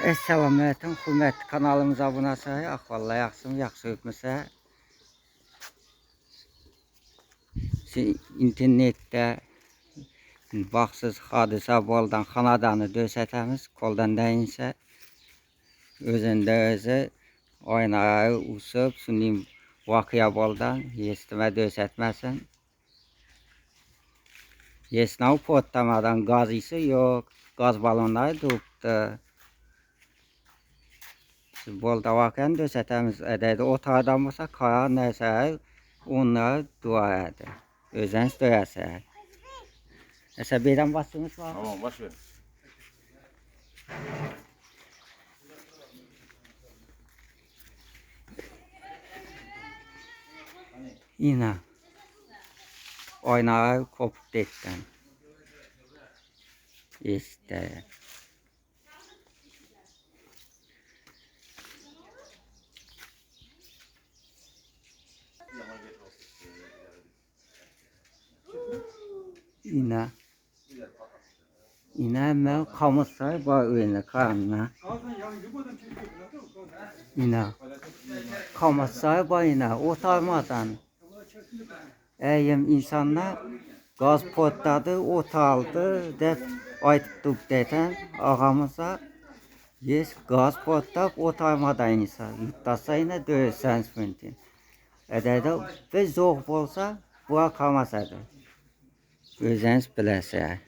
Assalamu alaykum, hürmetli kanalımıza abunə olsaq, vallahi yaxşı hükmüsə. İnternetdə baxsız hadisə boldan xanadanı döşətəmiz, koldan dəyinsə, özündə özü oynağı usub, sunim vakıya boldan, yestimə döşətməsin. Yesnav potlamadan gaz isi yok, gaz balonları durubdu. Bolda vakıyan döşətəmiz edədi, otaqdan olsa kaya nəsə, onları dua edir. Özəniz döyəsək. Mesela birden basıyormuş var. Tamam, baş ver. Yine oynağı kopup dekten. İşte. Yine ben kamusay var öyle kanına. Yine kamusay var yine otarmadan. Eğim insanlar gaz potladı, otaldı, def aytıp deten ağamıza yes gaz potlap otarmadan insan. Yuttasa yine dövseniz mümkün. Edədə ve zor olsa bu kalmasadı. Özəniz biləsiniz.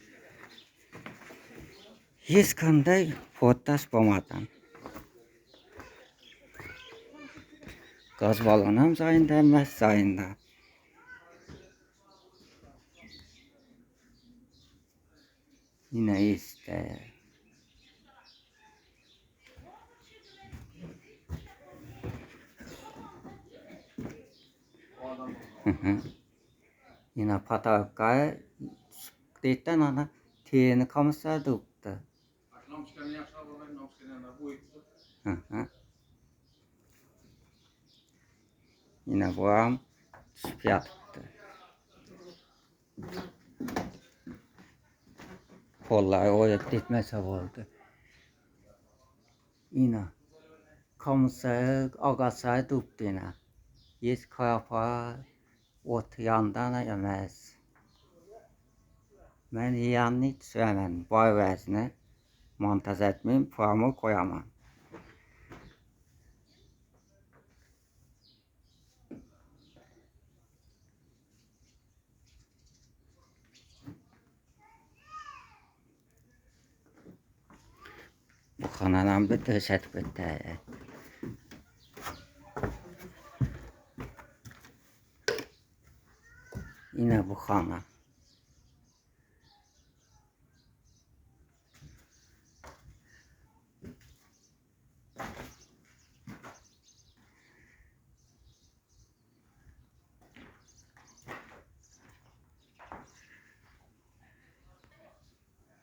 Heç qanday potlaş olmadan. Gaz balonum sayında, məhz sayında. Yine işte. Yine patakaya detten ana teyini kamışlar duptu. Yine bu am düşüp yatıptı. Kolları oyup gitmese oldu. Yine kamışlar ağasay duptu yine. Yes kayapa ot yandan yemez. Ben yanını söylemem. Boy vezne montaj etmeyeyim, puanımı koyamam. Bu kanalım bir döşet bitti. Yine bu kana.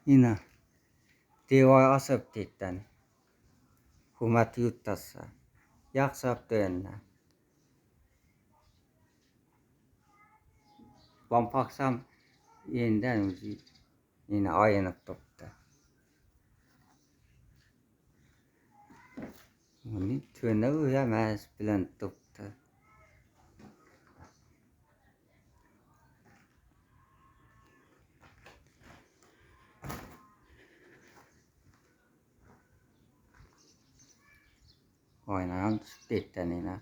Yine devar asıp detten. Hükümet yuttasa. Yaksap dönne. Ben baksam yeniden yine ayınıp tuttu. Onu tüne uyamaz bilen tuttu. Oynayan detten yine.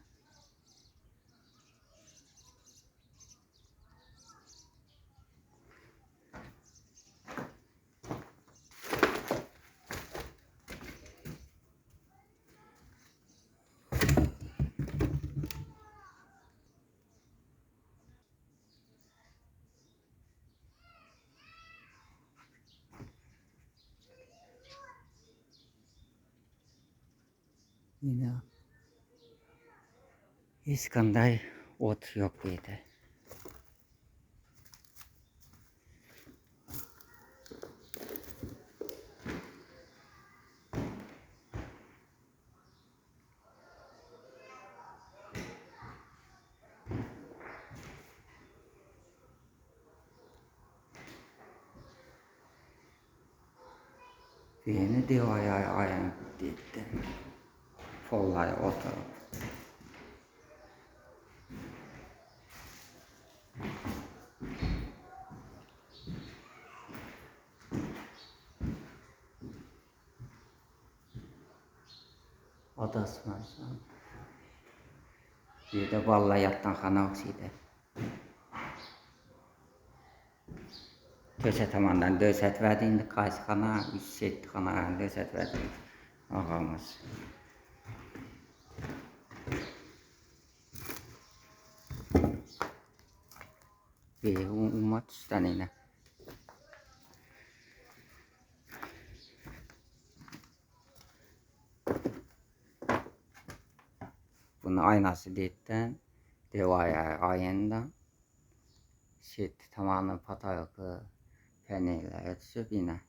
Yine hiç kanday ot yok idi. Beni divaya ayın dedi. Follay oturup. Adasmazsan. Bir de vallahi yattan xana oxiydi. Tösətamandan dösət verdi, indi qayısxana, üst xana dösət verdi ağamız. Bir ummat üstən yine. Bunun aynası detten, devaya ayından, tamamen patayakı, peneyle düşüp yine.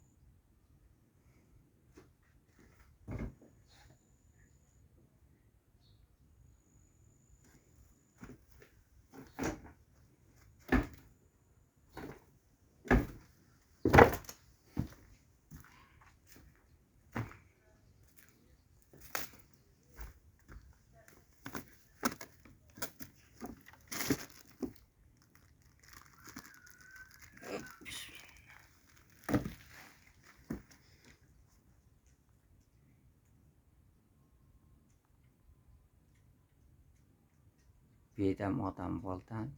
Birdən adam boldan,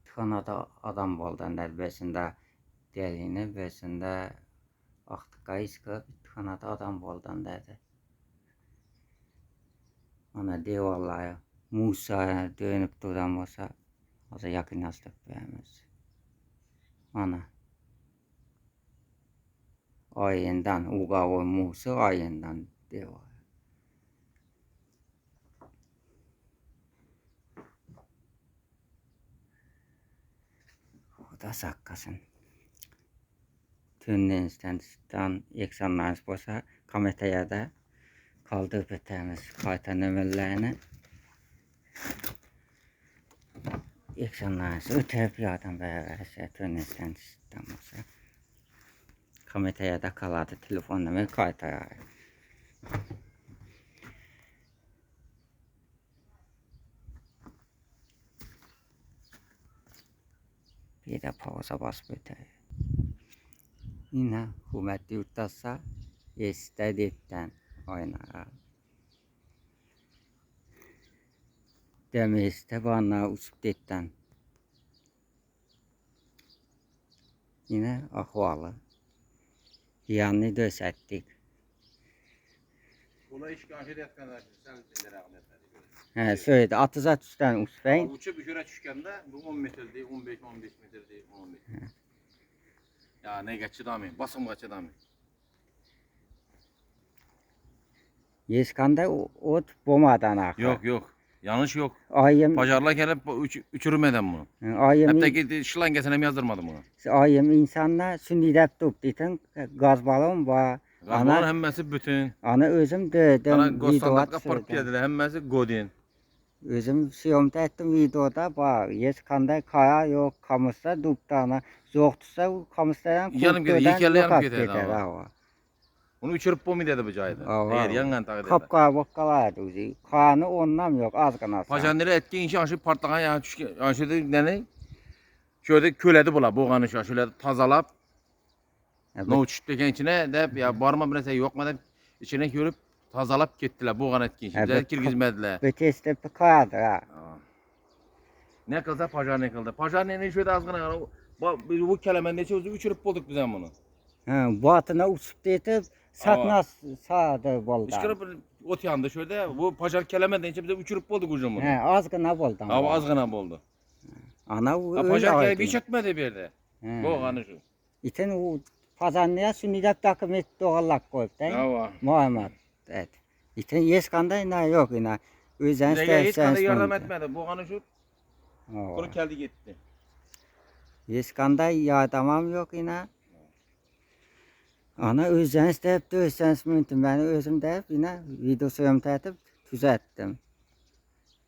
tıxanada adam boldan dəlbəsində delini, besində axtıqayı çıxıb, tıxanada adam boldan dedi. Ana devalayı, Musa dönüb duran olsa, o da yakınlaşdık bəyimiz. Ana. Ayından, uqavı Musa ayından devalayı. Da saqqasın. Tünlensdən eksanlarınız bolsa, komitəyə də qaldırıb etəmiz qayta nömrələrini. Eksanlarınızı ötərib yardım verərsə, tünlensdən bolsa. Komitəyə də qaladı telefon nömrə qayta yarır. Bir də pauza basıb ötərir. Yine hükümet yurttasa istedikten oynar. Demiste bana uçup detten. Yine ahvalı. Yani dösettik. Ola iş kanşet etkenler sen rahmet He söyledi. Atızat üstten uçfeyin. Uçup bir göre çıkanda bu 10 metre değil, 15 metre değil, 10 metre. Ya ne geçi dami, basım geçi dami. Yeskanda ot bomadan akar. Yok. Yanlış yok. Ayım Pacarla gelip uçurmeden bunu. ayım Hep de gitti şılan geçenem yazdırmadım bunu. ayım insanlar sünnidep tup ditin gaz balon var. Gazbalon hemmesi bütün. Ana özüm dedim Ana videoda Gostan'da park söyledim. geldiler hemmesi Godin. Özüm siyomda ettim videoda var. Yeskanda kaya yok kamışta duptana. Zoğtusa kamıştadan Yanım gidiyor, yekerli yanım gidiyor ama. Onu uçurup bu mu dedi bu cayda. Eğer yangan takip eder. Kapkaya bakkalaydı uzi. Kanı ondan yok az kanası. Pajanları etkin işi aşı partlagan ya aşıda ne? Şöyle köledi bula bu kanı şöyle tazalap. Ne uçuşteken içine de ya barma birese yok mu da içine görüp tazalap gittiler bu kan etkin işi. Bize kirgizmediler. Beteste kayadır ha. Ne kıldı pajan ne kıldı. Pajan ne şöyle azgına bu kelimenin ne sözü uçurup bulduk biz bunu. Batına uçup detip satnas sağdı bolda. Işkırıp ot yandı şöyle bu pajan kelime deyince bize uçurup bulduk ucum bunu. Az gına boldu. Ama azgına buldu. Ana öyle pajan kelime hiç etmedi bir yerde. Bu kanı şu. İten o pazanlıya sünnidep takım et doğallak koyup da. Muhammed et. İten yeskanda ne yok yine. Özen hiç kanda yardım etmedi. Bu kanı şu. Bunu geldi gitti. Yeskanda yardımım yok yine. Ana özden isteyip de özden mümkün. Ben özüm deyip yine video soyum tertip düzelttim.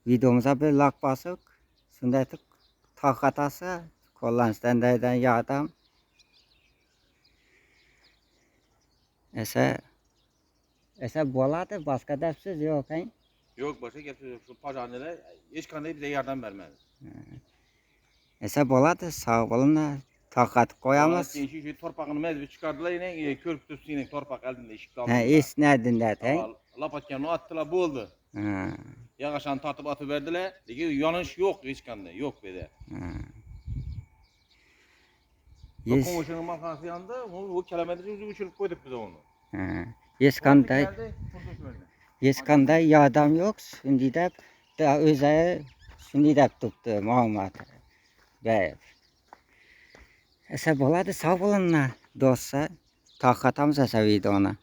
Videomuza bir like basıp sünnetip tak atası kullanıştan derden yardım. Ese boladı başka depsiz yok he? Yok başka getirdim. Şu pacaneler hiç kanı bize yardım vermedi. Ese boladı sağ olun takat koyamaz. Gençlik şu torpağını mezbi çıkardılar yine körp tuttu yine torpak elinde ışık daldı. He is nedinde he? Lapatkenini attılar buldu. Ha, Yağışan tatıp atıverdiler. Dedi yanlış yok hiç kanı yok dedi. ha. O Yes, komşunun makası yandı. O kelimede uçurup koyduk biz onu. ha. Yeskanda yadam yok. Şimdi de da öze şimdi de tuttu Muhammed Bey. Ese boladı sağ olun dostlar. Takatamız ese videona.